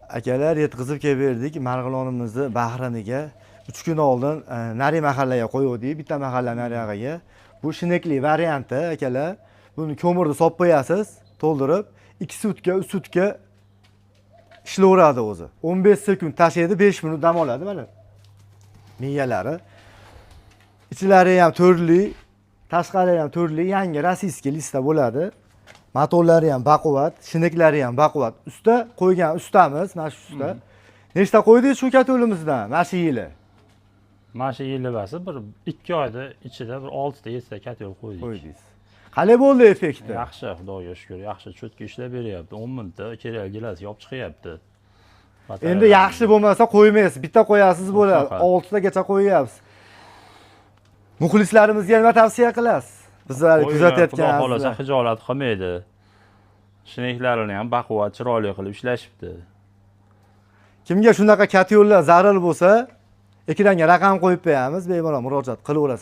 Akalar yetkazib kelib berdik Marg'ilonimizni Bahraniga. 3 kun oldin nari mahallaga qo'ydik, bitta mahalla nariyog'iga. Bu shinekli varianti akalar. Buni ko'mirni solib qo'yasiz, to'ldirib, 2 sutka, 3 sutka ishlayveradi o'zi. 15 sekund tashlaydi, 5 minut dam oladi mana. Miyalari. Ichlari ham turli, tashqari ham turli, yangi rossiyskiy lista bo'ladi. Motorlari ham baquvvat, shineklari ham baquvvat. Usta qo'ygan ustamiz, mana shu usta. Nechta qo'ydik shu katolimizdan, mana shu yili? Mana shu yili basi bir 2 oyda ichida bir 6 ta 7 ta katol qo'ydik. Qo'ydingiz. Qanday bo'ldi effekti? Yaxshi, Xudoga shukr, yaxshi cho'tka ishlab beryapti. 10 minutda kerak gilasi yopib chiqyapti. Endi yaxshi bo'lmasa qo'ymaysiz, bitta qo'yasiz bo'ladi. 6 tagacha qo'yyapsiz. Muxlislarimizga nima tavsiya qilasiz? Bizlarni kuzatayotgan Xudo xolasa xijolat qilmaydi. Shineklarini ham baquvvat, chiroyli qilib ishlashibdi. Kimga shunaqa katyollar zarur bo'lsa, ekranga raqam qo'yib qo'yamiz, bemalol murojaat qilaverasiz.